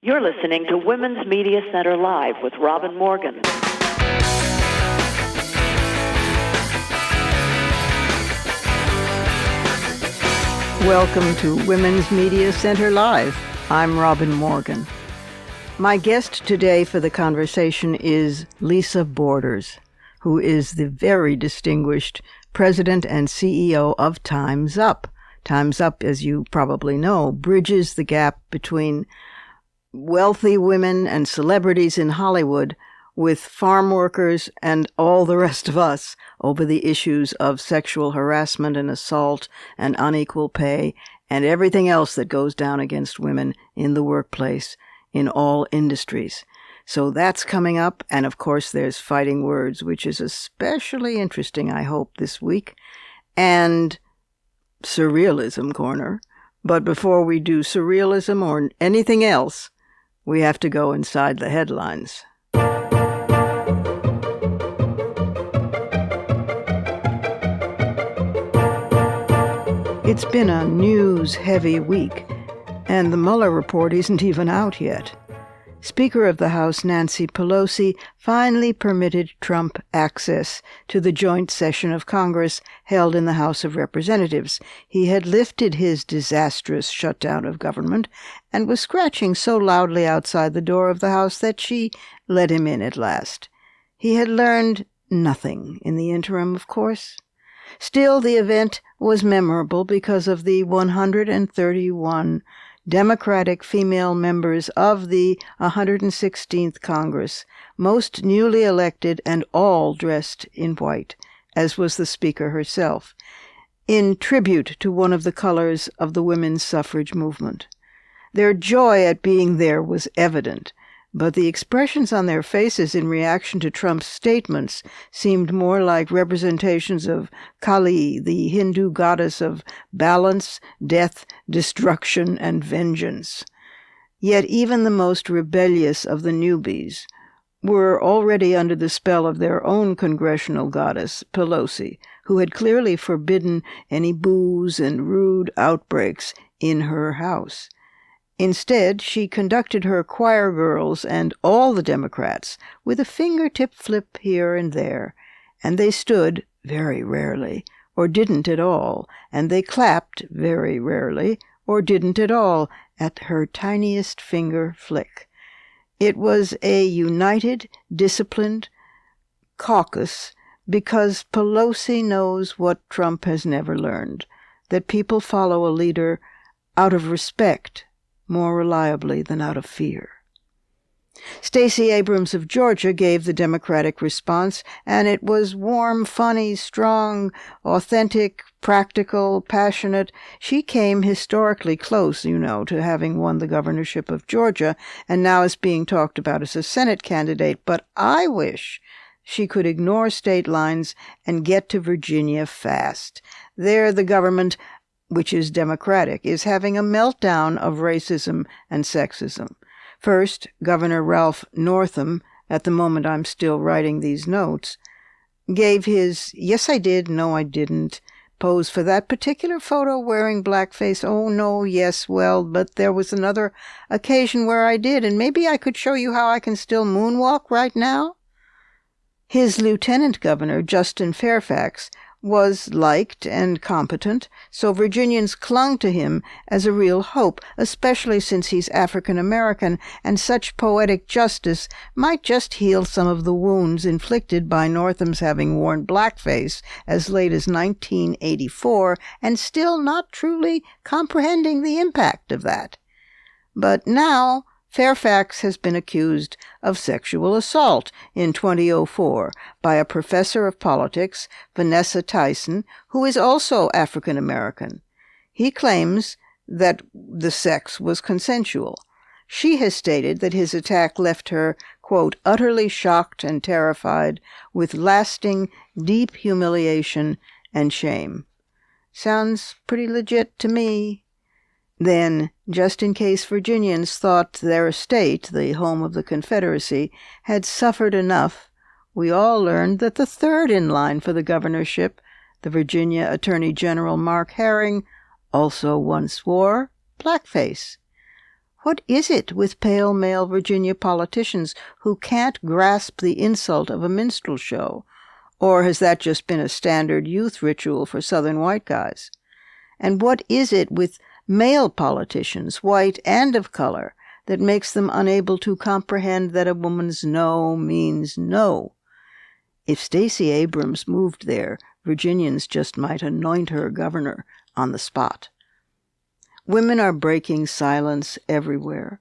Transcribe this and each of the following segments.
You're listening to Women's Media Center Live with Robin Morgan. Welcome to Women's Media Center Live. I'm Robin Morgan. My guest today for the conversation is Lisa Borders, who is the very distinguished president and CEO of Time's Up. Time's Up, as you probably know, bridges the gap between wealthy women and celebrities in Hollywood with farm workers and all the rest of us over the issues of sexual harassment and assault and unequal pay and everything else that goes down against women in the workplace in all industries. So that's coming up, and of course there's Fighting Words, which is especially interesting, I hope, this week, and Surrealism Corner. But before we do surrealism or anything else, we have to go inside the headlines. It's been a news-heavy week, and the Mueller report isn't even out yet. Speaker of the House Nancy Pelosi finally permitted Trump access to the joint session of Congress held in the House of Representatives. He had lifted his disastrous shutdown of government and was scratching so loudly outside the door of the House that she let him in at last. He had learned nothing in the interim, of course. Still, the event was memorable because of the 131 Democratic female members of the 116th Congress, most newly elected and all dressed in white, as was the Speaker herself, in tribute to one of the colors of the women's suffrage movement. Their joy at being there was evident, but the expressions on their faces in reaction to Trump's statements seemed more like representations of Kali, the Hindu goddess of balance, death, destruction, and vengeance. Yet even the most rebellious of the newbies were already under the spell of their own congressional goddess, Pelosi, who had clearly forbidden any boos and rude outbreaks in her house. Instead, she conducted her choir girls and all the Democrats with a fingertip flip here and there, and they stood, very rarely, or didn't at all, and they clapped, very rarely, or didn't at all, at her tiniest finger flick. It was a united, disciplined caucus because Pelosi knows what Trump has never learned, that people follow a leader out of respect more reliably than out of fear. Stacey Abrams of Georgia gave the Democratic response, and it was warm, funny, strong, authentic, practical, passionate. She came historically close, to having won the governorship of Georgia, and now is being talked about as a Senate candidate. But I wish she could ignore state lines and get to Virginia fast. There the government, which is Democratic, is having a meltdown of racism and sexism. First, Governor Ralph Northam, at the moment I'm still writing these notes, gave his "yes I did, no I didn't" pose for that particular photo wearing blackface. Oh no, yes, well, but there was another occasion where I did, and maybe I could show you how I can still moonwalk right now. His lieutenant governor, Justin Fairfax, was liked and competent, so Virginians clung to him as a real hope, especially since he's African American, and such poetic justice might just heal some of the wounds inflicted by Northam's having worn blackface as late as 1984 and still not truly comprehending the impact of that. But now Fairfax has been accused of sexual assault in 2004 by a professor of politics, Vanessa Tyson, who is also African American. He claims that the sex was consensual. She has stated that his attack left her, quote, utterly shocked and terrified, with lasting, deep humiliation and shame. Sounds pretty legit to me. Then, just in case Virginians thought their state, the home of the Confederacy, had suffered enough, we all learned that the third in line for the governorship, the Virginia Attorney General Mark Herring, also once wore blackface. What is it with pale male Virginia politicians who can't grasp the insult of a minstrel show? Or has that just been a standard youth ritual for Southern white guys? And what is it with male politicians, white and of color, that makes them unable to comprehend that a woman's no means no? If Stacey Abrams moved there, Virginians just might anoint her governor on the spot. Women are breaking silence everywhere.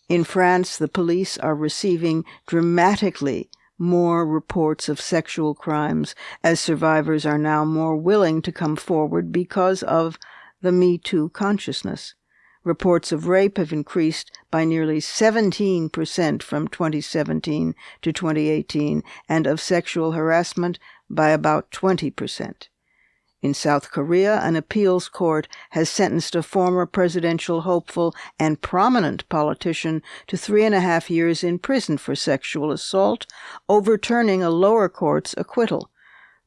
In France, the police are receiving dramatically more reports of sexual crimes, as survivors are now more willing to come forward because of the Me Too consciousness. Reports of rape have increased by nearly 17% from 2017 to 2018, and of sexual harassment by about 20%. In South Korea, an appeals court has sentenced a former presidential hopeful and prominent politician to 3.5 years in prison for sexual assault, overturning a lower court's acquittal.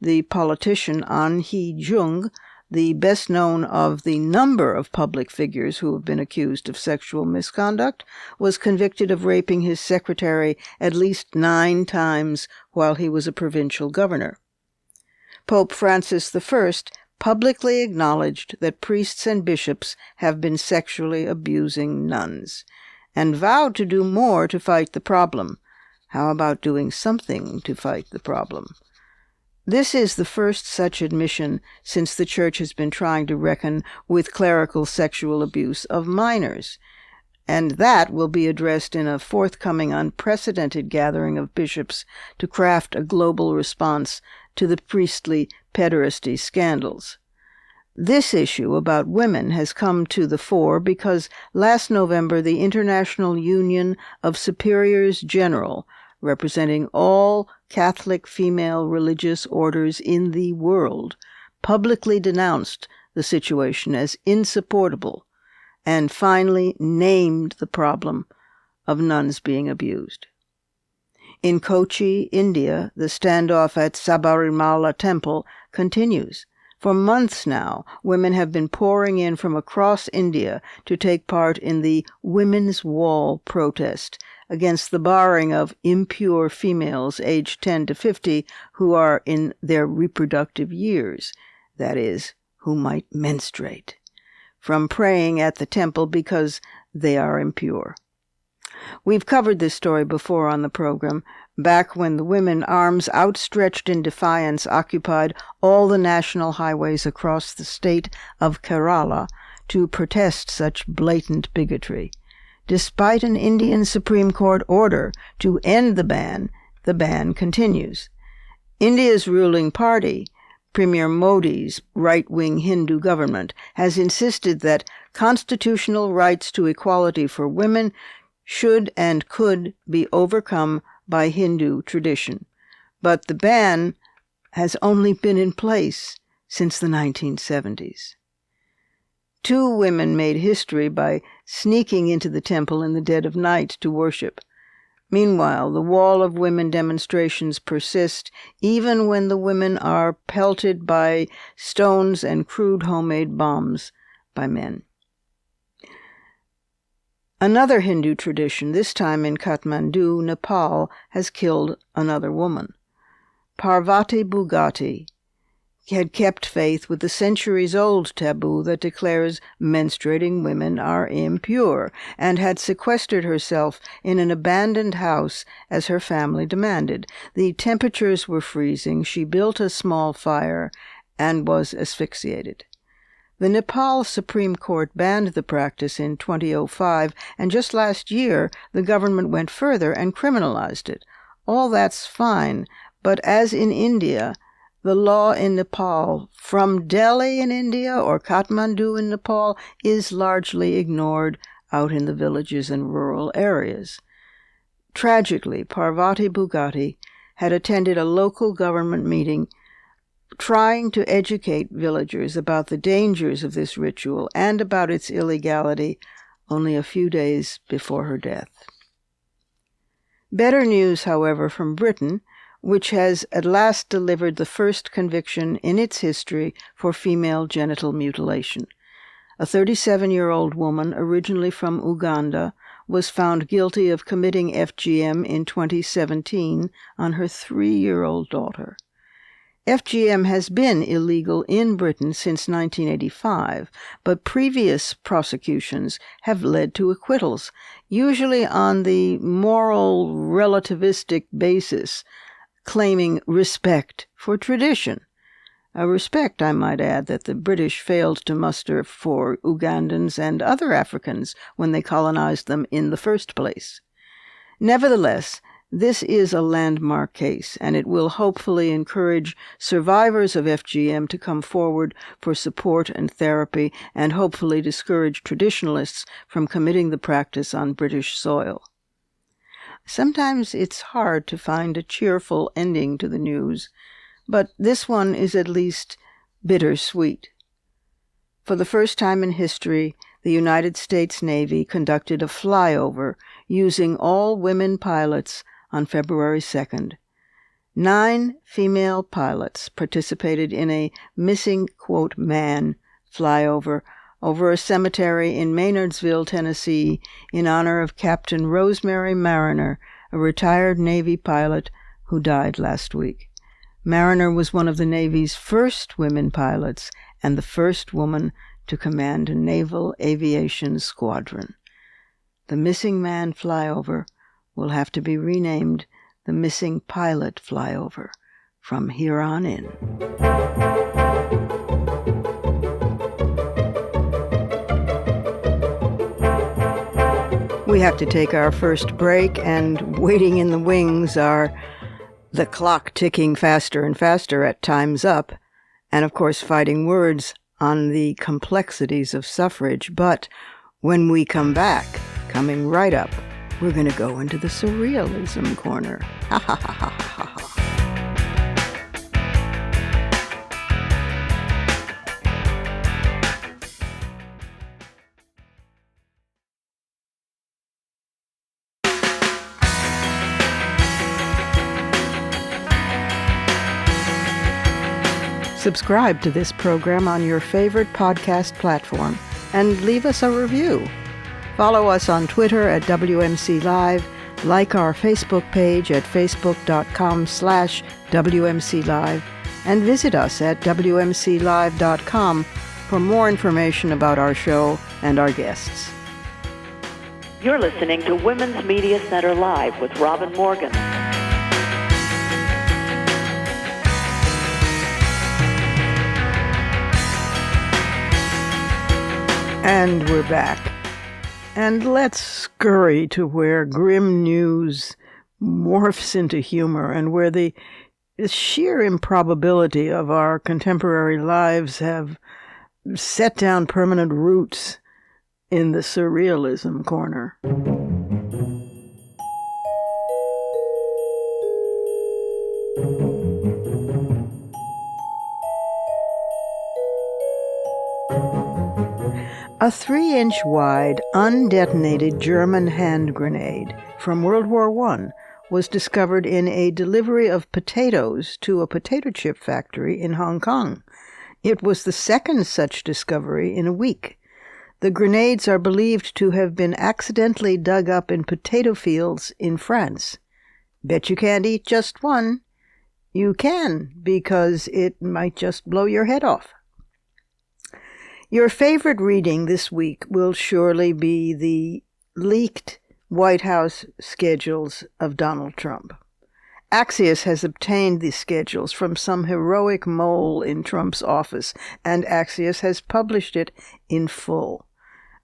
The politician An Hee-jung, the best known of the number of public figures who have been accused of sexual misconduct, was convicted of raping his secretary at least 9 times while he was a provincial governor. Pope Francis I publicly acknowledged that priests and bishops have been sexually abusing nuns, and vowed to do more to fight the problem. How about doing something to fight the problem? This is the first such admission since the Church has been trying to reckon with clerical sexual abuse of minors, and that will be addressed in a forthcoming unprecedented gathering of bishops to craft a global response to the priestly pederasty scandals. This issue about women has come to the fore because last November the International Union of Superiors General, representing all Catholic female religious orders in the world, publicly denounced the situation as insupportable and finally named the problem of nuns being abused. In Kochi, India, the standoff at Sabarimala Temple continues. For months now, women have been pouring in from across India to take part in the Women's Wall protest against the barring of impure females aged 10 to 50 who are in their reproductive years, that is, who might menstruate, from praying at the temple because they are impure. We've covered this story before on the program, back when the women, arms outstretched in defiance, occupied all the national highways across the state of Kerala to protest such blatant bigotry. Despite an Indian Supreme Court order to end the ban continues. India's ruling party, Premier Modi's right-wing Hindu government, has insisted that constitutional rights to equality for women should and could be overcome by Hindu tradition. But the ban has only been in place since the 1970s. 2 women made history by sneaking into the temple in the dead of night to worship. Meanwhile, the wall of women demonstrations persist even when the women are pelted by stones and crude homemade bombs by men. Another Hindu tradition, this time in Kathmandu, Nepal, has killed another woman. Parvati Bugati had kept faith with the centuries-old taboo that declares menstruating women are impure, and had sequestered herself in an abandoned house as her family demanded. The temperatures were freezing. She built a small fire and was asphyxiated. The Nepal Supreme Court banned the practice in 2005, and just last year the government went further and criminalized it. All that's fine, but as in India, the law in Nepal, from Delhi in India or Kathmandu in Nepal, is largely ignored out in the villages and rural areas. Tragically, Parvati Bugati had attended a local government meeting trying to educate villagers about the dangers of this ritual and about its illegality only a few days before her death. Better news, however, from Britain, which has at last delivered the first conviction in its history for female genital mutilation. A 37-year-old woman, originally from Uganda, was found guilty of committing FGM in 2017 on her 3-year-old daughter. FGM has been illegal in Britain since 1985, but previous prosecutions have led to acquittals, usually on the moral relativistic basis, claiming respect for tradition. A respect, I might add, that the British failed to muster for Ugandans and other Africans when they colonized them in the first place. Nevertheless, this is a landmark case, and it will hopefully encourage survivors of FGM to come forward for support and therapy, and hopefully discourage traditionalists from committing the practice on British soil. Sometimes it's hard to find a cheerful ending to the news, but this one is at least bittersweet. For the first time in history, the United States Navy conducted a flyover using all women pilots on February 2nd. 9 female pilots participated in a missing, quote, man flyover over a cemetery in Maynardsville, Tennessee, in honor of Captain Rosemary Mariner, a retired Navy pilot who died last week. Mariner was one of the Navy's first women pilots and the first woman to command a naval aviation squadron. The Missing Man flyover will have to be renamed the Missing Pilot flyover from here on in. We have to take our first break, and waiting in the wings are the clock ticking faster and faster at Time's Up, and of course fighting words on the complexities of suffrage. But when we come back, coming right up, we're going to go into the surrealism corner. Ha ha ha ha ha ha. Subscribe to this program on your favorite podcast platform and leave us a review. Follow us on Twitter at WMC Live, like our Facebook page at facebook.com/WMC Live, and visit us at WMCLive.com for more information about our show and our guests. You're listening to Women's Media Center Live with Robin Morgan. And we're back. And let's scurry to where grim news morphs into humor, and where the sheer improbability of our contemporary lives have set down permanent roots in the surrealism corner. A 3-inch wide, undetonated German hand grenade from World War I was discovered in a delivery of potatoes to a potato chip factory in Hong Kong. It was the second such discovery in a week. The grenades are believed to have been accidentally dug up in potato fields in France. Bet you can't eat just one. You can, because it might just blow your head off. Your favorite reading this week will surely be the leaked White House schedules of Donald Trump. Axios has obtained these schedules from some heroic mole in Trump's office, and Axios has published it in full.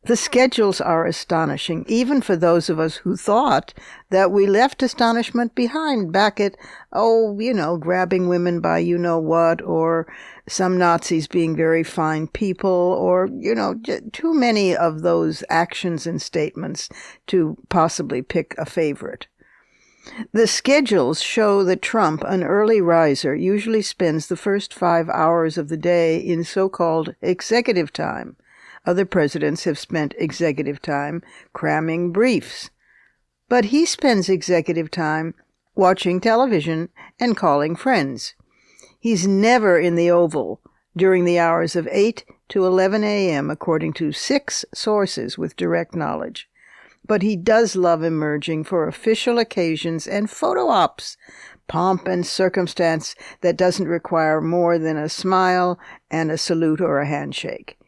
The schedules are astonishing, even for those of us who thought that we left astonishment behind back at, grabbing women by you-know-what, or some Nazis being very fine people, or, too many of those actions and statements to possibly pick a favorite. The schedules show that Trump, an early riser, usually spends the first 5 hours of the day in so-called executive time. Other presidents have spent executive time cramming briefs. But he spends executive time watching television and calling friends. He's never in the Oval during the hours of 8 to 11 a.m., according to 6 sources with direct knowledge. But he does love emerging for official occasions and photo ops, pomp and circumstance that doesn't require more than a smile and a salute or a handshake.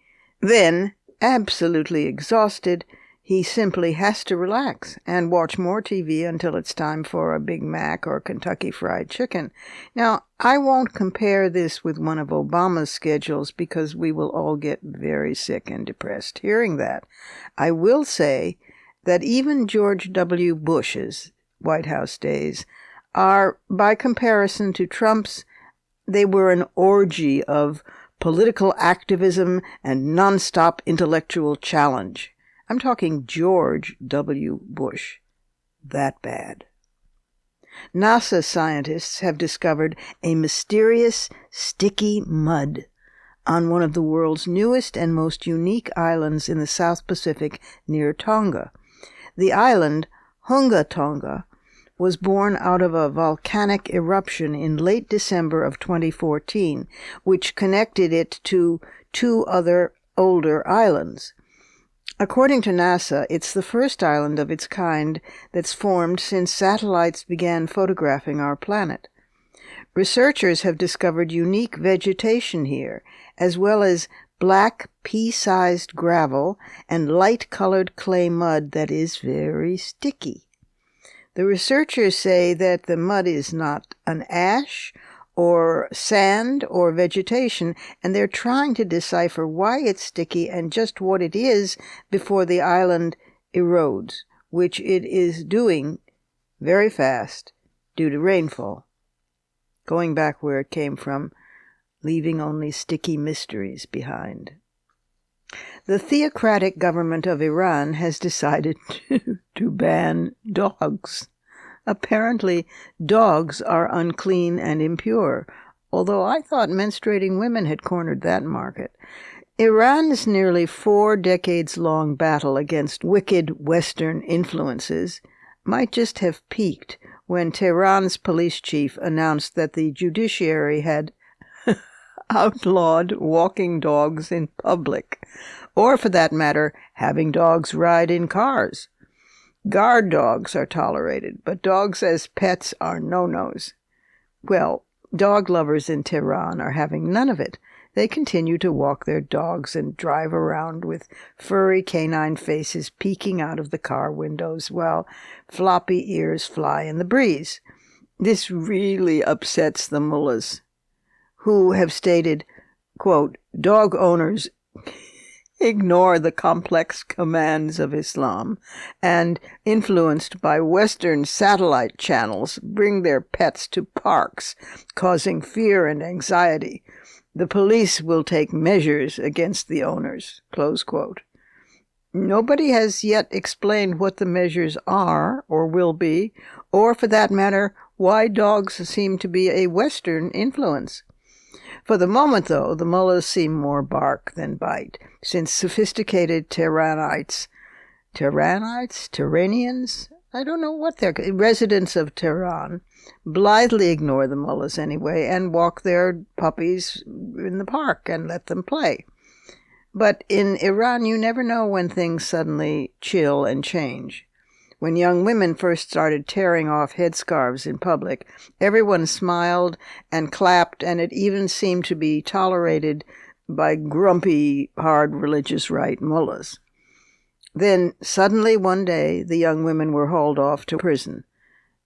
Then, absolutely exhausted, he simply has to relax and watch more TV until it's time for a Big Mac or Kentucky Fried Chicken. Now, I won't compare this with one of Obama's schedules because we will all get very sick and depressed hearing that. I will say that even George W. Bush's White House days are, by comparison to Trump's, they were an orgy of political activism and nonstop intellectual challenge. I'm talking George W. Bush. That bad. NASA scientists have discovered a mysterious, sticky mud on one of the world's newest and most unique islands in the South Pacific near Tonga. The island, Hunga Tonga, was born out of a volcanic eruption in late December of 2014, which connected it to 2 other older islands. According to NASA, it's the first island of its kind that's formed since satellites began photographing our planet. Researchers have discovered unique vegetation here, as well as black pea-sized gravel and light-colored clay mud that is very sticky. The researchers say that the mud is not an ash or sand or vegetation, and they're trying to decipher why it's sticky and just what it is before the island erodes, which it is doing very fast due to rainfall. Going back where it came from, leaving only sticky mysteries behind. The theocratic government of Iran has decided to ban dogs. Apparently, dogs are unclean and impure, although I thought menstruating women had cornered that market. Iran's nearly 4-decades-long battle against wicked Western influences might just have peaked when Tehran's police chief announced that the judiciary had outlawed walking dogs in public, or for that matter, having dogs ride in cars. Guard dogs are tolerated, but dogs as pets are no-nos. Well, dog lovers in Tehran are having none of it. They continue to walk their dogs and drive around with furry canine faces peeking out of the car windows while floppy ears fly in the breeze. This really upsets the mullahs, who have stated, quote, dog owners ignore the complex commands of Islam and, influenced by Western satellite channels, bring their pets to parks, causing fear and anxiety. The police will take measures against the owners, close quote. Nobody has yet explained what the measures are or will be, or for that matter, why dogs seem to be a Western influence. For the moment, though, the mullahs seem more bark than bite, since sophisticated Tehranians, I don't know what they're, residents of Tehran, blithely ignore the mullahs anyway and walk their puppies in the park and let them play. But in Iran, you never know when things suddenly chill and change. When young women first started tearing off headscarves in public, everyone smiled and clapped, and it even seemed to be tolerated by grumpy, hard religious right mullahs. Then, suddenly one day, the young women were hauled off to prison.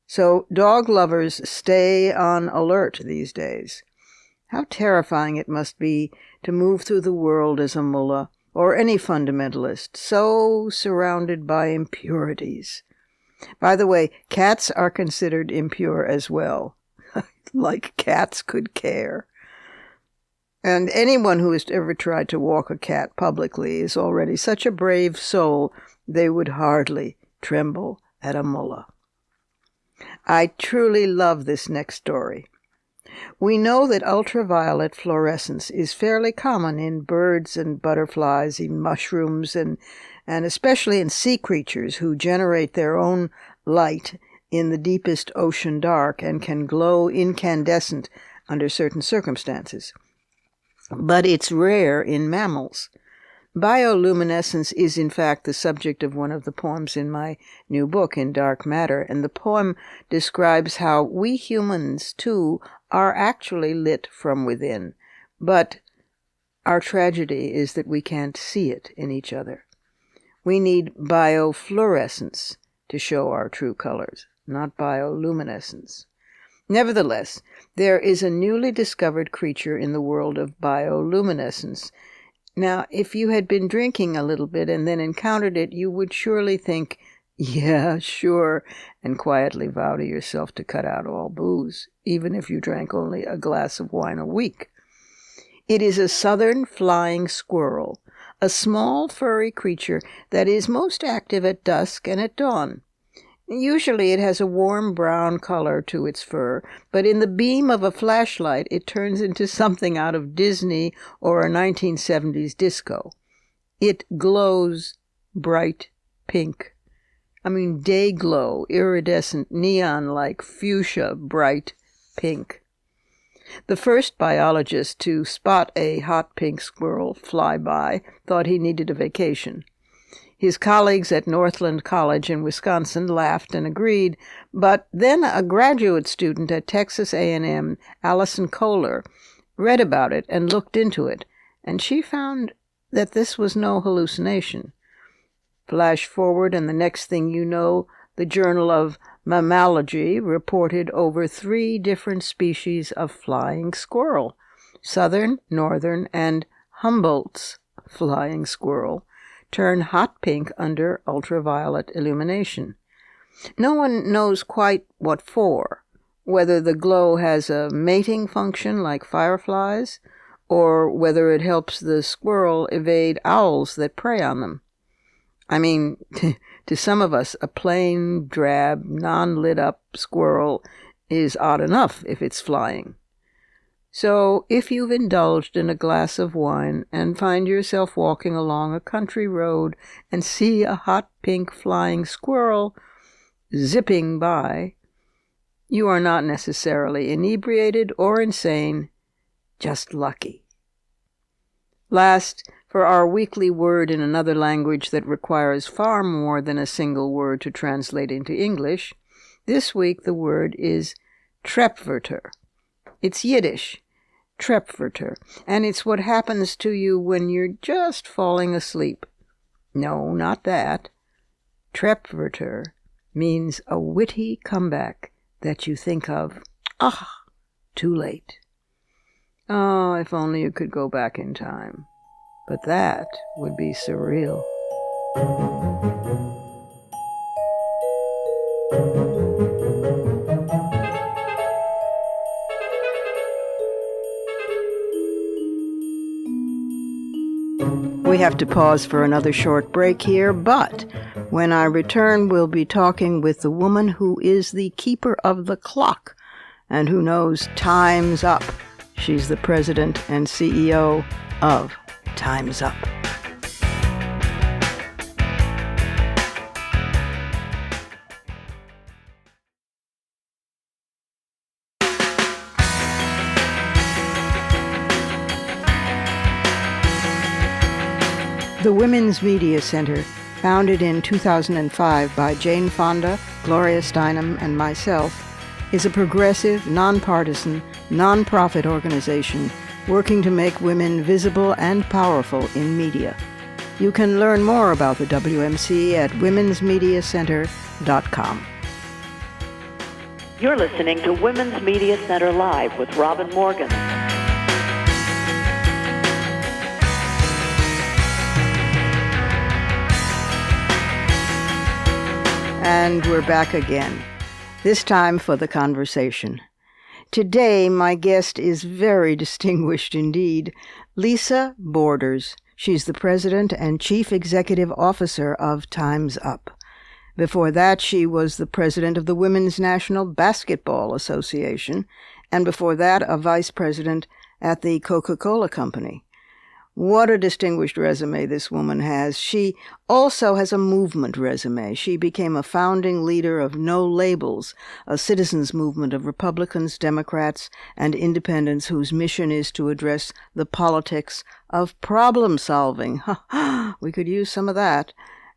So dog lovers stay on alert these days. How terrifying it must be to move through the world as a mullah, or any fundamentalist, so surrounded by impurities. By the way, cats are considered impure as well. Like cats could care. And anyone who has ever tried to walk a cat publicly is already such a brave soul, they would hardly tremble at a mullah. I truly love this next story. We know that ultraviolet fluorescence is fairly common in birds and butterflies, in mushrooms, and especially in sea creatures who generate their own light in the deepest ocean dark and can glow incandescent under certain circumstances. but it's rare in mammals. Bioluminescence is in fact the subject of one of the poems in my new book, In Dark Matter, and the poem describes how we humans, too, are actually lit from within, but our tragedy is that we can't see it in each other. We need biofluorescence to show our true colors, not bioluminescence. Nevertheless, there is a newly discovered creature in the world of bioluminescence. Now, if you had been drinking a little bit and then encountered it, you would surely think, yeah, sure, and quietly vow to yourself to cut out all booze, even if you drank only a glass of wine a week. It is a southern flying squirrel, a small furry creature that is most active at dusk and at dawn. Usually it has a warm brown color to its fur, but in the beam of a flashlight it turns into something out of Disney or a 1970s disco. It glows bright pink. Day glow, iridescent, neon-like, fuchsia, bright pink. The first biologist to spot a hot pink squirrel fly by thought he needed a vacation. His colleagues at Northland College in Wisconsin laughed and agreed, but then a graduate student at Texas A&M, Allison Kohler, read about it and looked into it, and she found that this was no hallucination. Flash forward, and the next thing you know, the Journal of Mammalogy reported over 3 different species of flying squirrel, southern, northern, and Humboldt's flying squirrel, turn hot pink under ultraviolet illumination. No one knows quite what for, whether the glow has a mating function like fireflies, or whether it helps the squirrel evade owls that prey on them. To some of us, a plain, drab, non-lit-up squirrel is odd enough if it's flying. So, if you've indulged in a glass of wine and find yourself walking along a country road and see a hot pink flying squirrel zipping by, you are not necessarily inebriated or insane, just lucky. Last, for our weekly word in another language that requires far more than a single word to translate into English, this week the word is trepverter. It's Yiddish, trepverter, and it's what happens to you when you're just falling asleep. No, not that. Trepverter means a witty comeback that you think of, too late. Oh, if only you could go back in time. But that would be surreal. We have to pause for another short break here, but when I return, we'll be talking with the woman who is the keeper of the clock and who knows time's up. She's the president and CEO of Time's Up. The Women's Media Center, founded in 2005 by Jane Fonda, Gloria Steinem, and myself, is a progressive, nonpartisan, nonprofit organization working to make women visible and powerful in media. You can learn more about the WMC at womensmediacenter.com. You're listening to Women's Media Center Live with Robin Morgan. And we're back again, this time for the conversation. Today, my guest is very distinguished indeed, Lisa Borders. She's the president and chief executive officer of Time's Up. Before that, she was the president of the Women's National Basketball Association, and before that, a vice president at the Coca-Cola Company. What a distinguished resume this woman has. She also has a movement resume. She became a founding leader of No Labels, a citizens movement of Republicans, Democrats, and independents whose mission is to address the politics of problem solving. We could use some of that.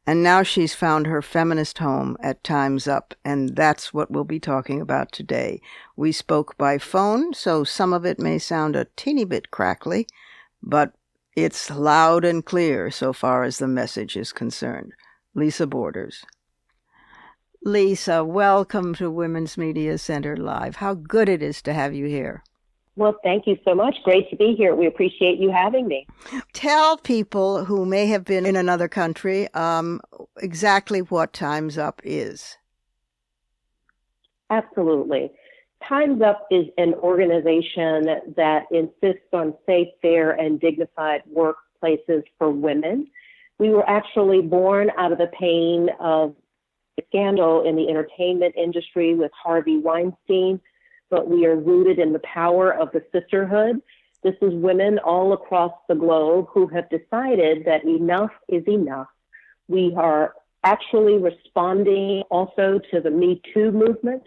And now she's found her feminist home at Time's Up, and that's what we'll be talking about today. We spoke by phone, so some of it may sound a teeny bit crackly, but it's loud and clear so far as the message is concerned. Lisa Borders. Lisa, welcome to Women's Media Center Live. How good it is to have you here. Well, thank you so much. Great to be here. We appreciate you having me. Tell people who may have been in another country exactly what Time's Up is. Absolutely. Time's Up is an organization that insists on safe, fair, and dignified workplaces for women. We were actually born out of the pain of a scandal in the entertainment industry with Harvey Weinstein, but we are rooted in the power of the sisterhood. This is women all across the globe who have decided that enough is enough. We are actually responding also to the Me Too movement,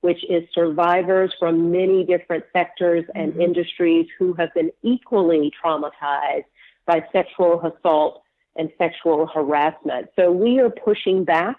which is survivors from many different sectors and industries who have been equally traumatized by sexual assault and sexual harassment. So we are pushing back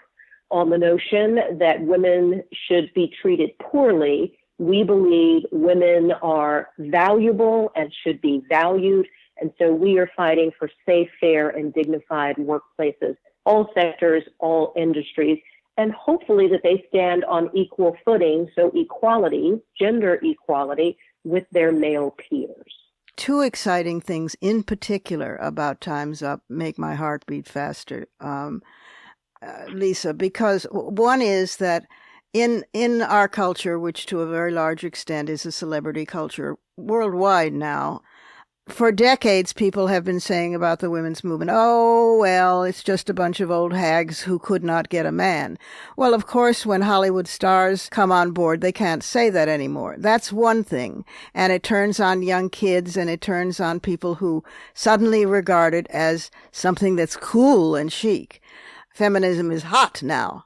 on the notion that women should be treated poorly. We believe women are valuable and should be valued. And so we are fighting for safe, fair, and dignified workplaces, all sectors, all industries, and hopefully that they stand on equal footing, so equality, gender equality, with their male peers. Two exciting things in particular about Time's Up make my heart beat faster, Lisa, because one is that in our culture, which to a very large extent is a celebrity culture worldwide now, for decades, people have been saying about the women's movement, oh, well, it's just a bunch of old hags who could not get a man. Well, of course, when Hollywood stars come on board, they can't say that anymore. That's one thing. And it turns on young kids, and it turns on people who suddenly regard it as something that's cool and chic. Feminism is hot now.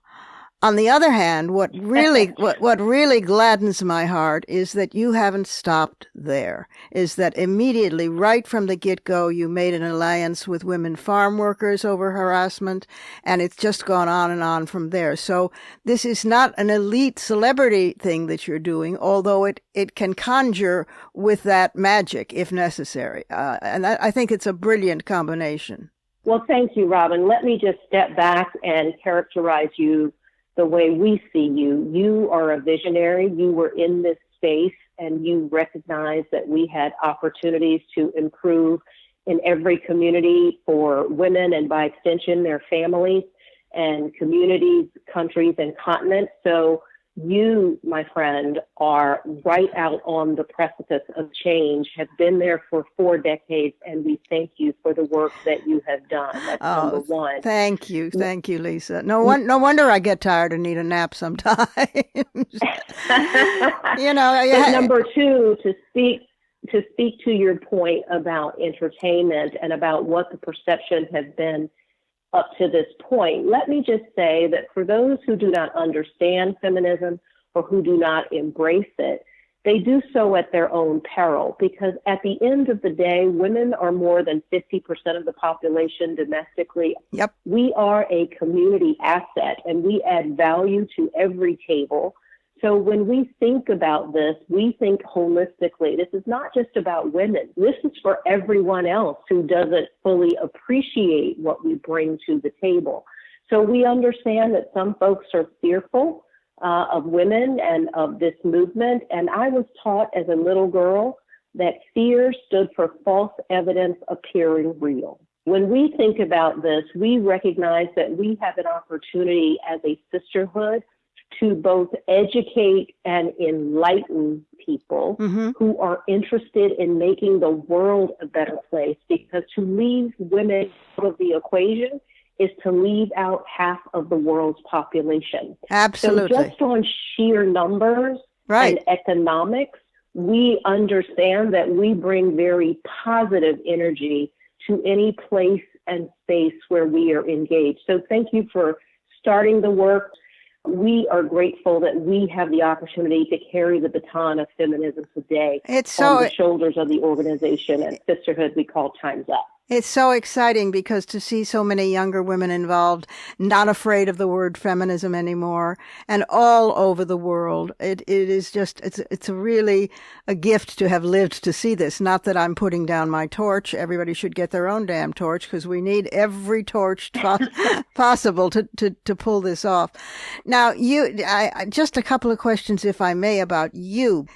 On the other hand, what really gladdens my heart is that you haven't stopped there, is that immediately, right from the get-go, you made an alliance with women farm workers over harassment, and it's just gone on and on from there. So this is not an elite celebrity thing that you're doing, although it can conjure with that magic if necessary. And I think it's a brilliant combination. Well, thank you, Robin. Let me just step back and characterize you the way we see you. You are a visionary. You were in this space and you recognized that we had opportunities to improve in every community for women and by extension their families and communities, countries, and continents. So you, my friend, are right out on the precipice of change, have been there for 4 decades, and we thank you for the work that you have done. That's number one. Thank you, Lisa. No wonder I get tired and need a nap sometimes. But number two, to speak to your point about entertainment and about what the perception has been up to this point, let me just say that for those who do not understand feminism or who do not embrace it, they do so at their own peril, because at the end of the day, women are more than 50% of the population domestically. Yep. We are a community asset and we add value to every table. So when we think about this, we think holistically. This is not just about women. This is for everyone else who doesn't fully appreciate what we bring to the table. So we understand that some folks are fearful of women and of this movement. And I was taught as a little girl that fear stood for false evidence appearing real. When we think about this, we recognize that we have an opportunity as a sisterhood to both educate and enlighten people who are interested in making the world a better place, because to leave women out of the equation is to leave out half of the world's population. Absolutely. So just on sheer numbers and economics, we understand that we bring very positive energy to any place and space where we are engaged. So thank you for starting the work. We are grateful that we have the opportunity to carry the baton of feminism today on the shoulders of the organization and sisterhood we call Time's Up. It's so exciting because to see so many younger women involved, not afraid of the word feminism anymore, and all over the world, it is just, it's really a gift to have lived to see this. Not that I'm putting down my torch. Everybody should get their own damn torch because we need every torch possible to pull this off. Now, just a couple of questions, if I may, about you.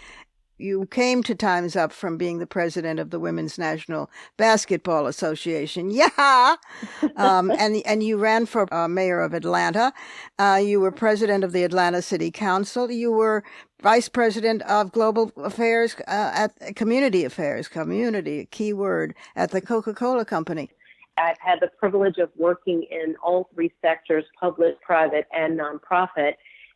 You came to Time's Up from being the president of the Women's National Basketball Association. Yeah! And you ran for mayor of Atlanta. You were president of the Atlanta City Council. You were vice president of global affairs at community affairs, a key word, at the Coca-Cola Company. I've had the privilege of working in all three sectors, public, private, and nonprofit.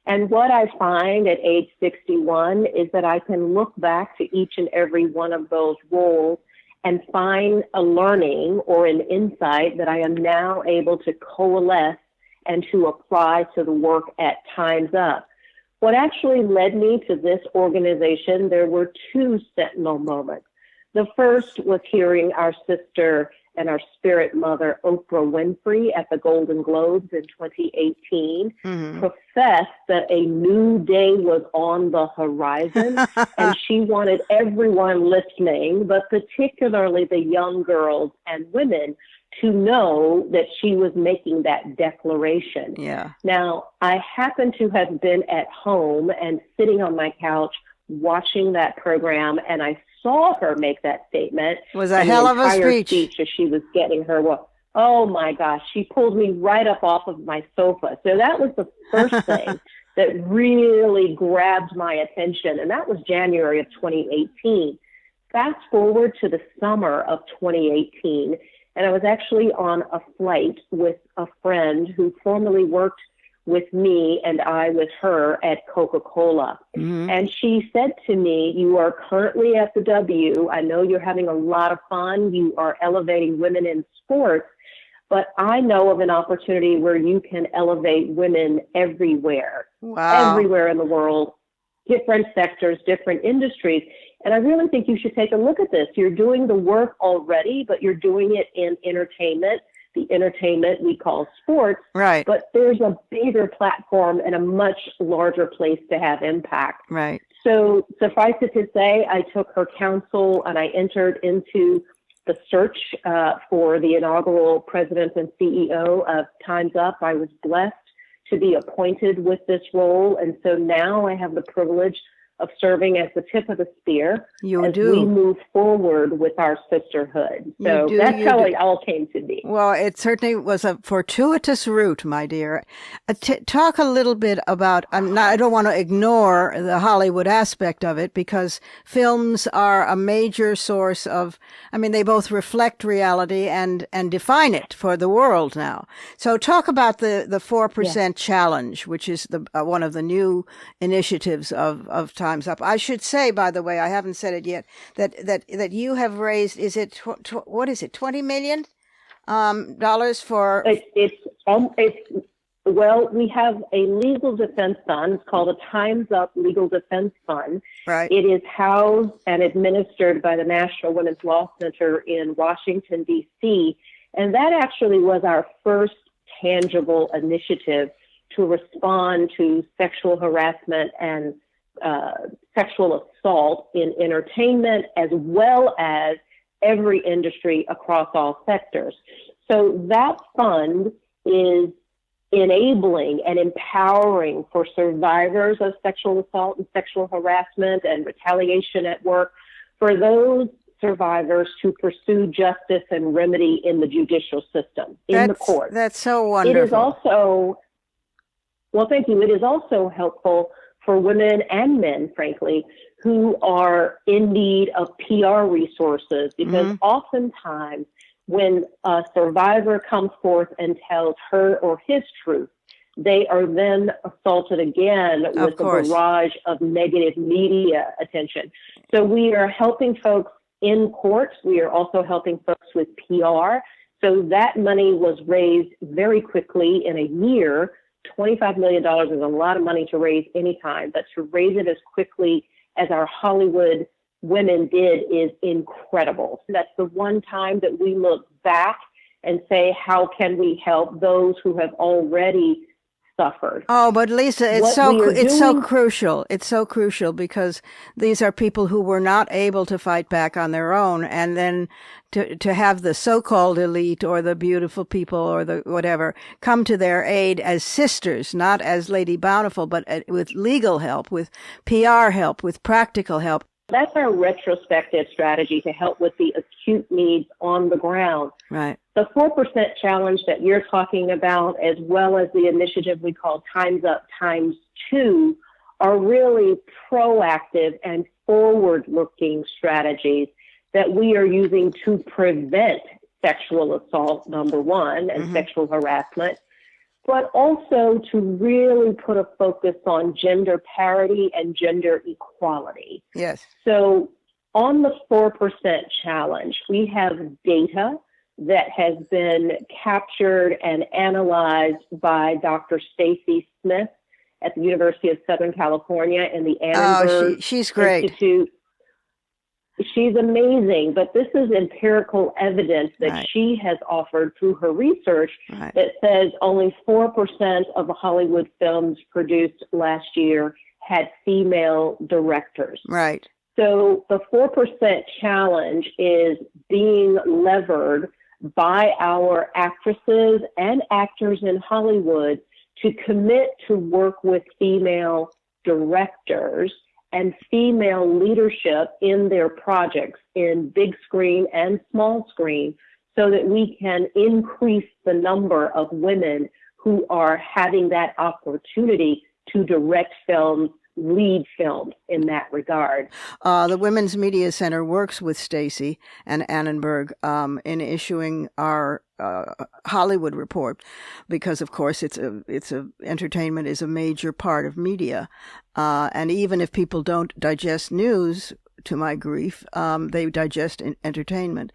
And what I find at age 61 is that I can look back to each and every one of those roles and find a learning or an insight that I am now able to coalesce and to apply to the work at Time's Up. What actually led me to this organization, there were two seminal moments. The first was hearing our sister and our spirit mother, Oprah Winfrey, at the Golden Globes in 2018, professed that a new day was on the horizon, and she wanted everyone listening, but particularly the young girls and women, to know that she was making that declaration. Yeah. Now, I happen to have been at home and sitting on my couch watching that program, and I saw her make that statement. It was a hell of a speech as she was getting her, oh my gosh, she pulled me right up off of my sofa. So that was the first thing that really grabbed my attention, and that was January of 2018. Fast forward to the summer of 2018, and I was actually on a flight with a friend who formerly worked with me and I with her at Coca-Cola. And she said to me, you are currently at the W. I know you're having a lot of fun. You are elevating women in sports, but I know of an opportunity where you can elevate women everywhere, everywhere in the world, different sectors, different industries. And I really think you should take a look at this. You're doing the work already, but you're doing it in entertainment. The entertainment we call sports, right? But there's a bigger platform and a much larger place to have impact. Right. So suffice it to say, I took her counsel and I entered into the search for the inaugural president and CEO of Time's Up. I was blessed to be appointed with this role. And so now I have the privilege of serving as the tip of the spear we move forward with our sisterhood. So that's how it all came to be. Well, it certainly was a fortuitous route, my dear. Talk a little bit about, I don't want to ignore the Hollywood aspect of it because films are a major source of, they both reflect reality and define it for the world now. So talk about the 4% challenge, which is one of the new initiatives of Time's Up. I should say, by the way, I haven't said it yet, that you have raised, is it, what is it, $20 million for? Well, we have a legal defense fund. It's called a Time's Up Legal Defense Fund. Right. It is housed and administered by the National Women's Law Center in Washington, D.C. And that actually was our first tangible initiative to respond to sexual harassment and sexual assault in entertainment, as well as every industry across all sectors. So that fund is enabling and empowering for survivors of sexual assault and sexual harassment and retaliation at work, for those survivors to pursue justice and remedy in the judicial system, in the court. That's so wonderful. It is also, well, thank you. It is also helpful for women and men, frankly, who are in need of PR resources, because oftentimes when a survivor comes forth and tells her or his truth, they are then assaulted again with a barrage of negative media attention. So we are helping folks in court. We are also helping folks with PR. So that money was raised very quickly in a year. $25 million is a lot of money to raise anytime, but to raise it as quickly as our Hollywood women did is incredible. That's the one time that we look back and say, how can we help those who have already suffered? Oh, but Lisa, it's so crucial. It's so crucial because these are people who were not able to fight back on their own, and then to have the so-called elite or the beautiful people or the whatever come to their aid as sisters, not as Lady Bountiful, but with legal help, with PR help, with practical help. That's our retrospective strategy to help with the acute needs on the ground. Right. The 4% challenge that you're talking about, as well as the initiative we call Time's Up Times 2, are really proactive and forward-looking strategies that we are using to prevent sexual assault, number one, and sexual harassment, but also to really put a focus on gender parity and gender equality. Yes. So on the 4% challenge, we have data that has been captured and analyzed by Dr. Stacy Smith at the University of Southern California and the Annenberg she's great. Institute. She's amazing, but this is empirical evidence that she has offered through her research that says only 4% of the Hollywood films produced last year had female directors. Right. So the 4% challenge is being levered by our actresses and actors in Hollywood to commit to work with female directors and female leadership in their projects in big screen and small screen so that we can increase the number of women who are having that opportunity to direct films, lead films in that regard. The Women's Media Center works with Stacy and Annenberg in issuing our Hollywood report because, of course, entertainment is a major part of media, and even if people don't digest news, to my grief, they digest entertainment.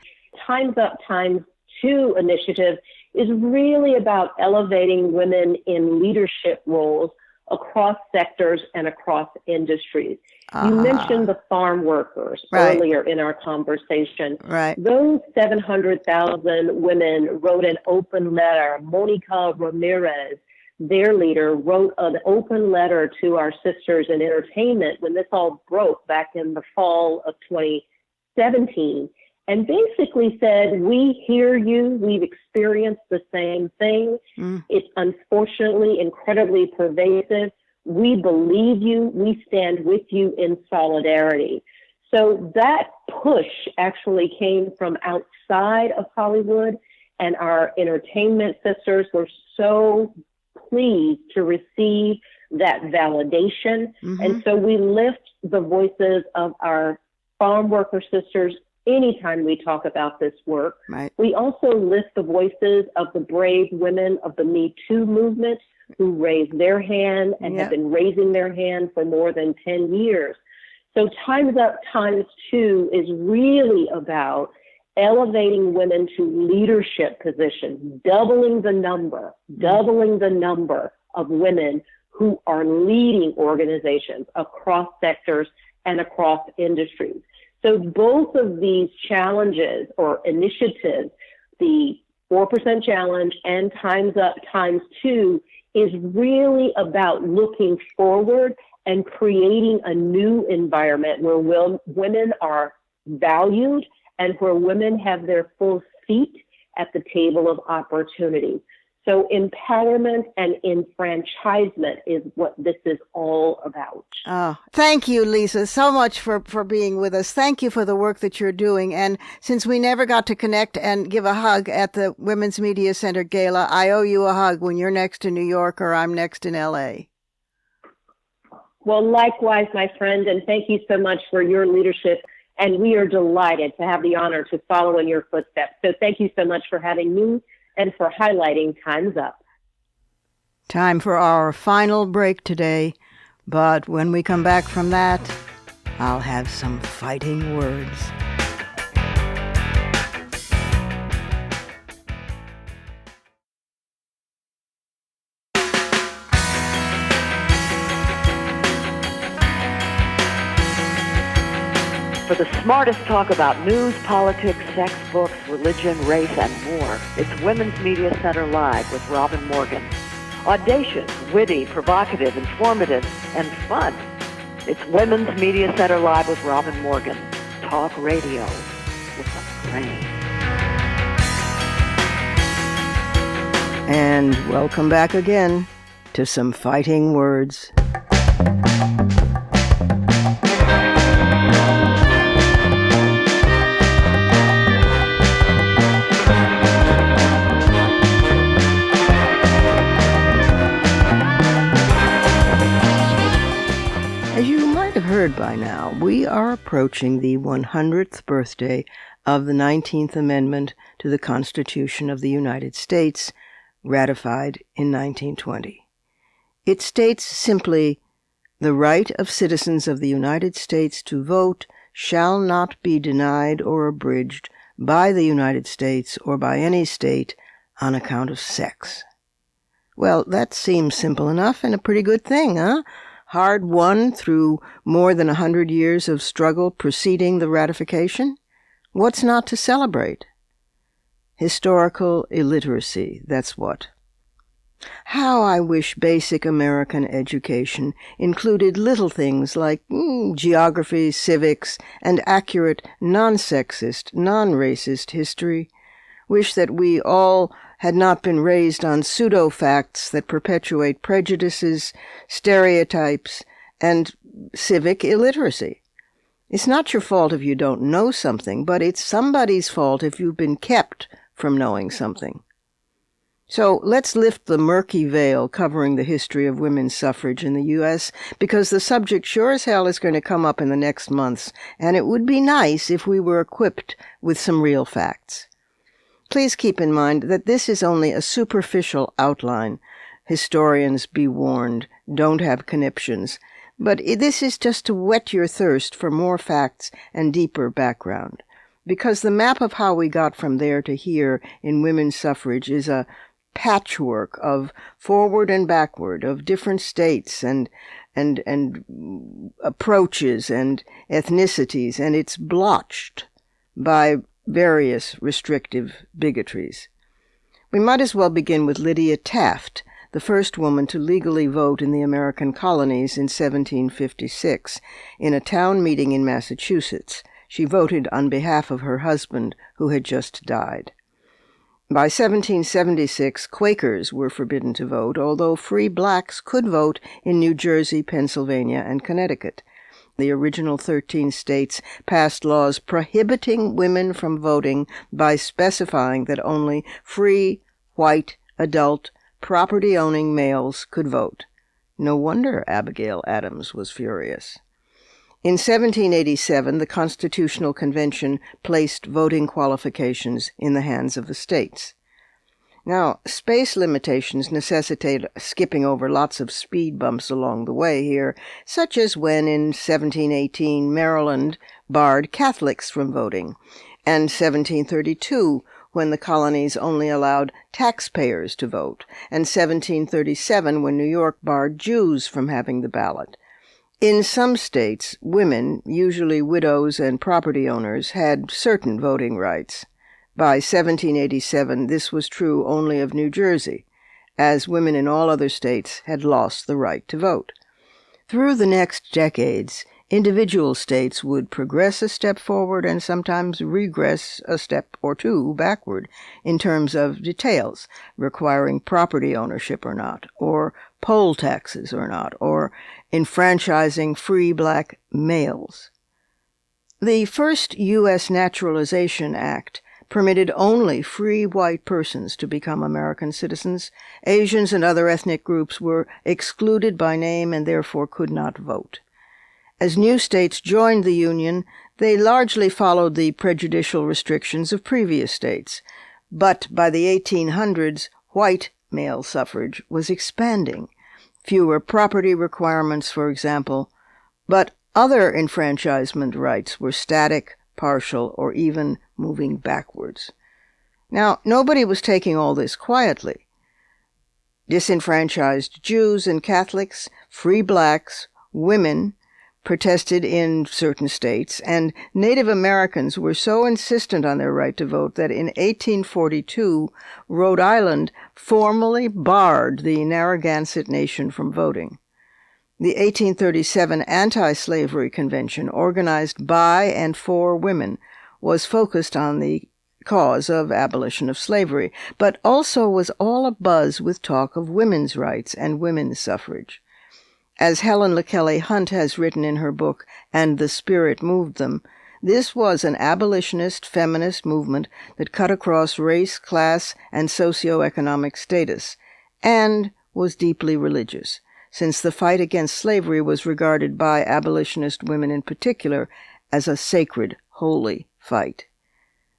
Time's Up Times 2 initiative is really about elevating women in leadership roles across sectors and across industries. You mentioned the farm workers earlier in our conversation. Right. Those 700,000 women wrote an open letter. Monica Ramirez, their leader, wrote an open letter to our sisters in entertainment when this all broke back in the fall of 2017, and basically said, we hear you, we've experienced the same thing. It's unfortunately incredibly pervasive. We believe you, we stand with you in solidarity. So that push actually came from outside of Hollywood, and our entertainment sisters were so pleased to receive that validation. And so we lift the voices of our farm worker sisters anytime we talk about this work. Right. We also lift the voices of the brave women of the Me Too movement who raised their hand and have been raising their hand for more than 10 years. So Time's Up Times 2 is really about elevating women to leadership positions, doubling the number of women who are leading organizations across sectors and across industries. So both of these challenges or initiatives, the 4% challenge and Time's Up Times 2, is really about looking forward and creating a new environment where women are valued and where women have their full seat at the table of opportunity. So empowerment and enfranchisement is what this is all about. Oh, thank you, Lisa, so much for being with us. Thank you for the work that you're doing. And since we never got to connect and give a hug at the Women's Media Center Gala, I owe you a hug when you're next in New York or I'm next in L.A. Well, likewise, my friend, and thank you so much for your leadership. And we are delighted to have the honor to follow in your footsteps. So thank you so much for having me and for highlighting Time's Up. Time for our final break today, but when we come back from that, I'll have some fighting words. For the smartest talk about news, politics, sex, books, religion, race, and more, it's Women's Media Center Live with Robin Morgan. Audacious, witty, provocative, informative, and fun. It's Women's Media Center Live with Robin Morgan. Talk radio with a brain. And welcome back again to some fighting words. As you might have heard by now, we are approaching the 100th birthday of the 19th Amendment to the Constitution of the United States, ratified in 1920. It states simply, "The right of citizens of the United States to vote shall not be denied or abridged by the United States or by any state on account of sex." Well, that seems simple enough and a pretty good thing, huh? Hard won through more than 100 years of struggle preceding the ratification? What's not to celebrate? Historical illiteracy, that's what. How I wish basic American education included little things like geography, civics, and accurate, non-sexist, non-racist history. Wish that we all had not been raised on pseudo-facts that perpetuate prejudices, stereotypes, and civic illiteracy. It's not your fault if you don't know something, but it's somebody's fault if you've been kept from knowing something. So let's lift the murky veil covering the history of women's suffrage in the U.S., because the subject sure as hell is going to come up in the next months, and it would be nice if we were equipped with some real facts. Please keep in mind that this is only a superficial outline. Historians, be warned, don't have conniptions. But this is just to whet your thirst for more facts and deeper background. Because the map of how we got from there to here in women's suffrage is a patchwork of forward and backward, of different states and approaches and ethnicities, and it's blotched by various restrictive bigotries. We might as well begin with Lydia Taft, the first woman to legally vote in the American colonies in 1756, in a town meeting in Massachusetts. She voted on behalf of her husband, who had just died. By 1776, Quakers were forbidden to vote, although free blacks could vote in New Jersey, Pennsylvania, and Connecticut. The original 13 states passed laws prohibiting women from voting by specifying that only free, white, adult, property-owning males could vote. No wonder Abigail Adams was furious. In 1787, the Constitutional Convention placed voting qualifications in the hands of the states. Now, space limitations necessitate skipping over lots of speed bumps along the way here, such as when in 1718 Maryland barred Catholics from voting, and 1732 when the colonies only allowed taxpayers to vote, and 1737 when New York barred Jews from having the ballot. In some states, women, usually widows and property owners, had certain voting rights. By 1787, this was true only of New Jersey, as women in all other states had lost the right to vote. Through the next decades, individual states would progress a step forward and sometimes regress a step or two backward in terms of details, requiring property ownership or not, or poll taxes or not, or enfranchising free black males. The first U.S. Naturalization Act permitted only free white persons to become American citizens. Asians and other ethnic groups were excluded by name and therefore could not vote. As new states joined the Union, they largely followed the prejudicial restrictions of previous states. But by the 1800s, white male suffrage was expanding. Fewer property requirements, for example, but other enfranchisement rights were static, partial, or even moving backwards. Now, nobody was taking all this quietly. Disenfranchised Jews and Catholics, free blacks, women, protested in certain states, and Native Americans were so insistent on their right to vote that in 1842, Rhode Island formally barred the Narragansett Nation from voting. The 1837 Anti-Slavery Convention, organized by and for women, was focused on the cause of abolition of slavery, but also was all abuzz with talk of women's rights and women's suffrage. As Helen LaKelly Hunt has written in her book, And the Spirit Moved Them, this was an abolitionist feminist movement that cut across race, class, and socioeconomic status, and was deeply religious, since the fight against slavery was regarded by abolitionist women in particular as a sacred, holy fight.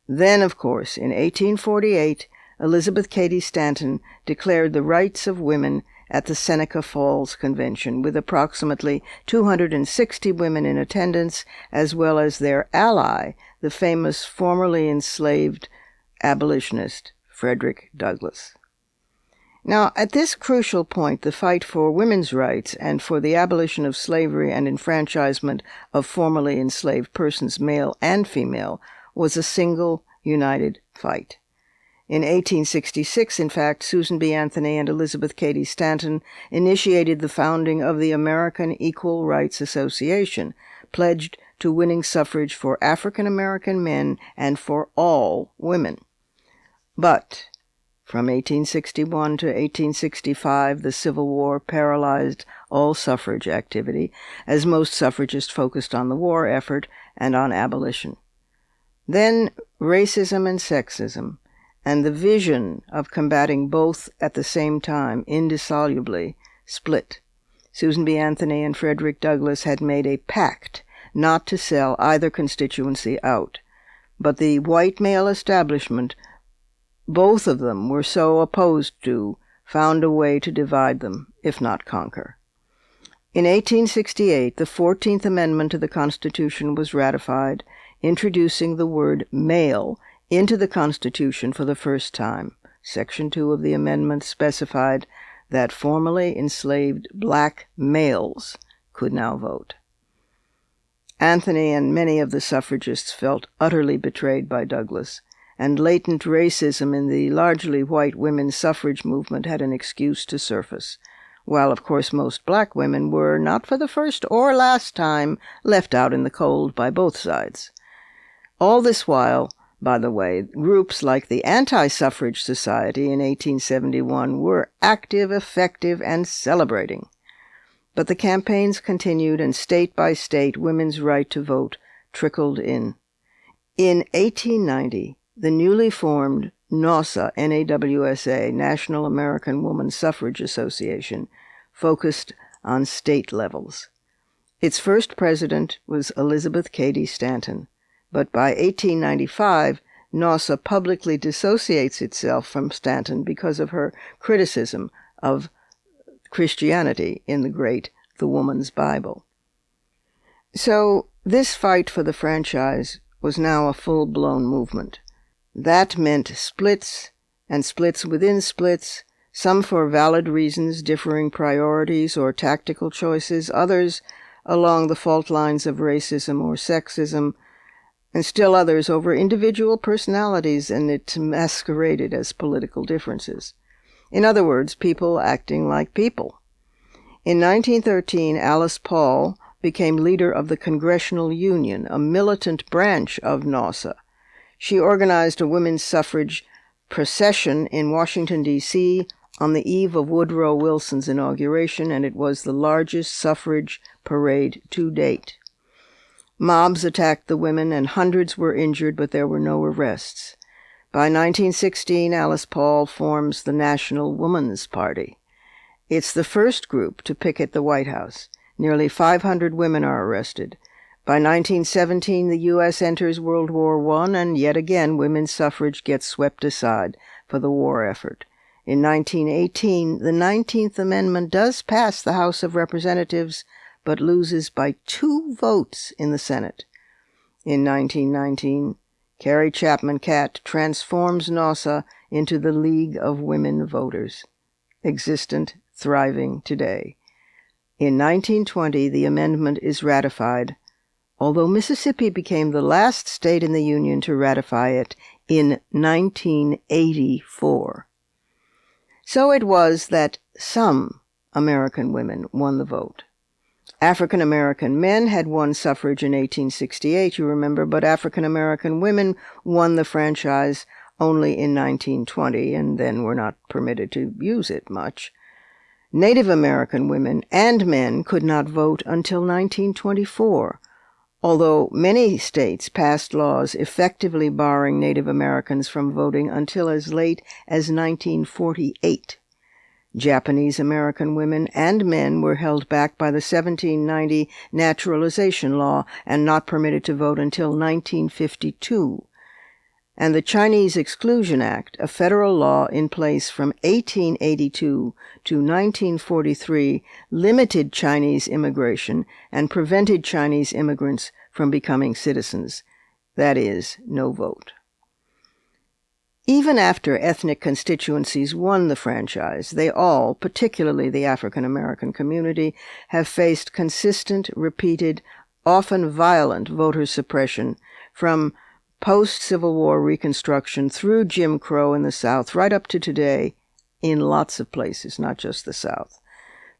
Then, of course, in 1848, Elizabeth Cady Stanton declared the rights of women at the Seneca Falls Convention, with approximately 260 women in attendance, as well as their ally, the famous formerly enslaved abolitionist Frederick Douglass. Now, at this crucial point, the fight for women's rights and for the abolition of slavery and enfranchisement of formerly enslaved persons, male and female, was a single, united fight. In 1866, in fact, Susan B. Anthony and Elizabeth Cady Stanton initiated the founding of the American Equal Rights Association, pledged to winning suffrage for African American men and for all women. But from 1861 to 1865, the Civil War paralyzed all suffrage activity, as most suffragists focused on the war effort and on abolition. Then racism and sexism, and the vision of combating both at the same time indissolubly, split. Susan B. Anthony and Frederick Douglass had made a pact not to sell either constituency out, but the white male establishment, both of them were so opposed to, found a way to divide them, if not conquer. In 1868, the 14th Amendment to the Constitution was ratified, introducing the word male into the Constitution for the first time. Section 2 of the amendment specified that formerly enslaved black males could now vote. Anthony and many of the suffragists felt utterly betrayed by Douglass, and latent racism in the largely white women's suffrage movement had an excuse to surface, while of course most black women were, not for the first or last time, left out in the cold by both sides. All this while, by the way, groups like the Anti-Suffrage Society in 1871 were active, effective, and celebrating. But the campaigns continued, and state by state, women's right to vote trickled in. In 1890, the newly formed NAWSA, N-A-W-S-A, National American Woman Suffrage Association, focused on state levels. Its first president was Elizabeth Cady Stanton, but by 1895, NAWSA publicly dissociates itself from Stanton because of her criticism of Christianity in the great The Woman's Bible. So this fight for the franchise was now a full-blown movement. That meant splits, and splits within splits, some for valid reasons, differing priorities or tactical choices, others along the fault lines of racism or sexism, and still others over individual personalities, and it masqueraded as political differences. In other words, people acting like people. In 1913, Alice Paul became leader of the Congressional Union, a militant branch of NAWSA. She organized a women's suffrage procession in Washington, D.C. on the eve of Woodrow Wilson's inauguration, and it was the largest suffrage parade to date. Mobs attacked the women, and hundreds were injured, but there were no arrests. By 1916, Alice Paul forms the National Woman's Party. It's the first group to picket the White House. Nearly 500 women are arrested. By 1917, the U.S. enters World War I, and yet again women's suffrage gets swept aside for the war effort. In 1918, the 19th Amendment does pass the House of Representatives, but loses by 2 votes in the Senate. In 1919, Carrie Chapman Catt transforms NAWSA into the League of Women Voters, existent, thriving today. In 1920, the amendment is ratified, although Mississippi became the last state in the Union to ratify it in 1984. So it was that some American women won the vote. African American men had won suffrage in 1868, you remember, but African American women won the franchise only in 1920, and then were not permitted to use it much. Native American women and men could not vote until 1924, although many states passed laws effectively barring Native Americans from voting until as late as 1948. Japanese American women and men were held back by the 1790 naturalization law and not permitted to vote until 1952. And the Chinese Exclusion Act, a federal law in place from 1882 to 1943, limited Chinese immigration and prevented Chinese immigrants from becoming citizens. That is, no vote. Even after ethnic constituencies won the franchise, they all, particularly the African American community, have faced consistent, repeated, often violent voter suppression from post-Civil War Reconstruction through Jim Crow in the South, right up to today, in lots of places, not just the South.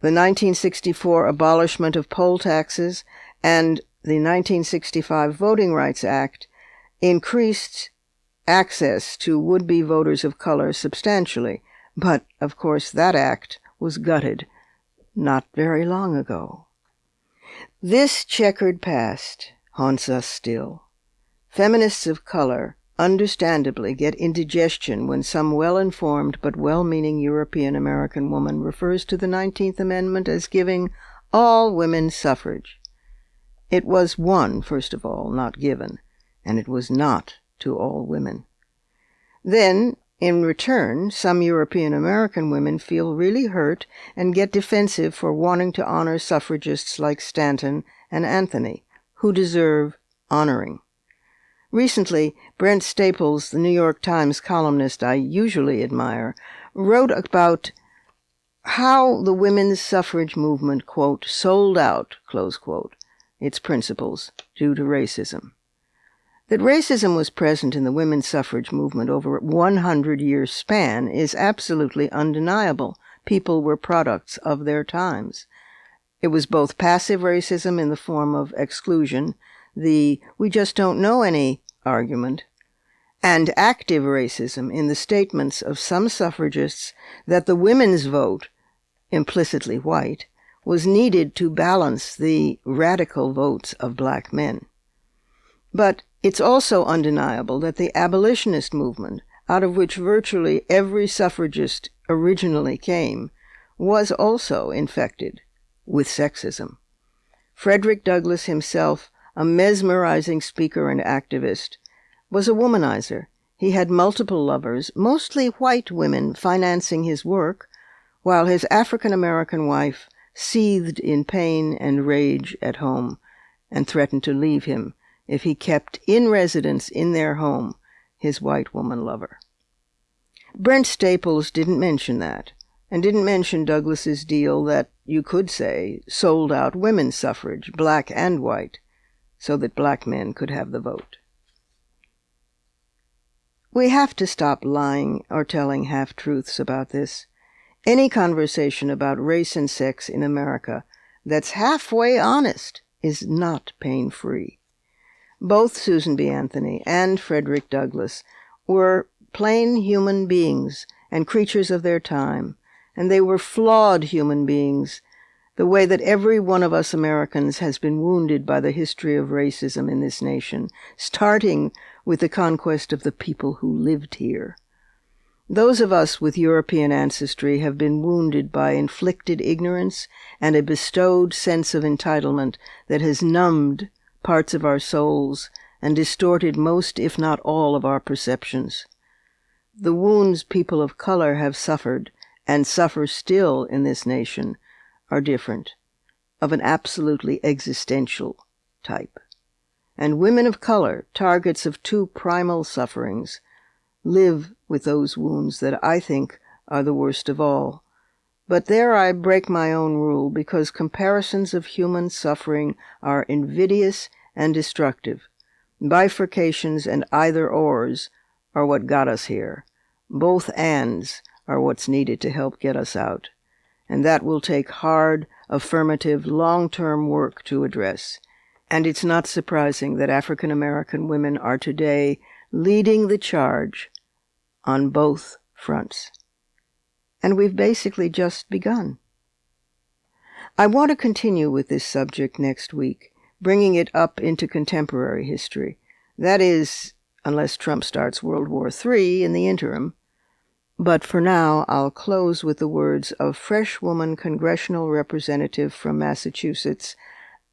The 1964 abolishment of poll taxes and the 1965 Voting Rights Act increased access to would-be voters of color substantially, but, of course, that act was gutted not very long ago. This checkered past haunts us still. Feminists of color understandably get indigestion when some well-informed but well-meaning European American woman refers to the 19th Amendment as giving all women suffrage. It was won, first of all, not given, and it was not to all women. Then, in return, some European American women feel really hurt and get defensive for wanting to honor suffragists like Stanton and Anthony, who deserve honoring. Recently, Brent Staples, the New York Times columnist I usually admire, wrote about how the women's suffrage movement, quote, sold out, close quote, its principles due to racism. That racism was present in the women's suffrage movement over a 100-year span is absolutely undeniable. People were products of their times. It was both passive racism in the form of exclusion, the "we just don't know any" argument, and active racism in the statements of some suffragists that the women's vote, implicitly white, was needed to balance the radical votes of black men. But it's also undeniable that the abolitionist movement, out of which virtually every suffragist originally came, was also infected with sexism. Frederick Douglass himself, a mesmerizing speaker and activist, was a womanizer. He had multiple lovers, mostly white women, financing his work, while his African-American wife seethed in pain and rage at home and threatened to leave him if he kept in residence in their home his white woman lover. Brent Staples didn't mention that, and didn't mention Douglass's deal that, you could say, sold out women's suffrage, black and white, so that black men could have the vote. We have to stop lying or telling half-truths about this. Any conversation about race and sex in America that's halfway honest is not pain-free. Both Susan B. Anthony and Frederick Douglass were plain human beings and creatures of their time, and they were flawed human beings, the way that every one of us Americans has been wounded by the history of racism in this nation, starting with the conquest of the people who lived here. Those of us with European ancestry have been wounded by inflicted ignorance and a bestowed sense of entitlement that has numbed parts of our souls and distorted most, if not all, of our perceptions. The wounds people of color have suffered, and suffer still in this nation, are different, of an absolutely existential type. And women of color, targets of two primal sufferings, live with those wounds that I think are the worst of all, But there I break my own rule, because comparisons of human suffering are invidious and destructive. Bifurcations and either-ors are what got us here. Both ands are what's needed to help get us out. And that will take hard, affirmative, long-term work to address. And it's not surprising that African American women are today leading the charge on both fronts. And we've basically just begun. I want to continue with this subject next week, bringing it up into contemporary history. That is, unless Trump starts World War III in the interim. But for now, I'll close with the words of fresh woman congressional representative from Massachusetts,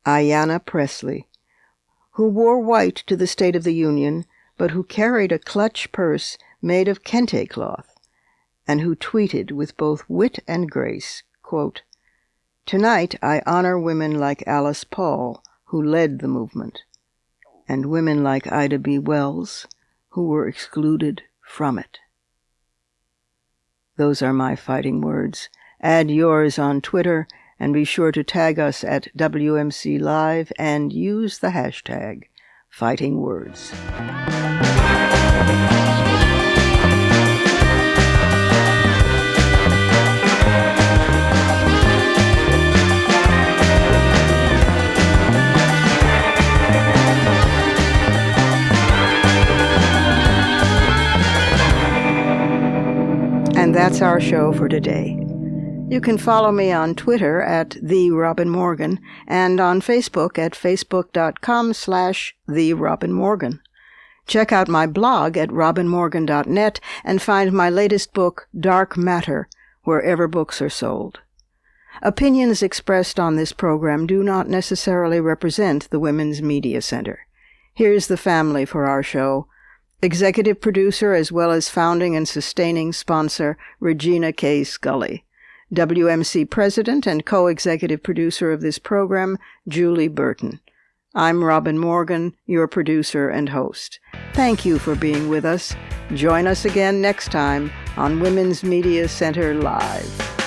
Ayanna Pressley, who wore white to the State of the Union, but who carried a clutch purse made of kente cloth, and who tweeted with both wit and grace, quote, "Tonight I honor women like Alice Paul, who led the movement, and women like Ida B. Wells, who were excluded from it." Those are my fighting words. Add yours on Twitter, and be sure to tag us at WMC Live and use the hashtag #FightingWords. And that's our show for today. You can follow me on Twitter at @TheRobinMorgan and on Facebook at facebook.com/TheRobinMorgan. Check out my blog at robinmorgan.net and find my latest book, Dark Matter, wherever books are sold. Opinions expressed on this program do not necessarily represent the Women's Media Center. Here's the family for our show. Executive producer as well as founding and sustaining sponsor, Regina K. Scully. WMC president and co-executive producer of this program, Julie Burton. I'm Robin Morgan, your producer and host. Thank you for being with us. Join us again next time on Women's Media Center Live.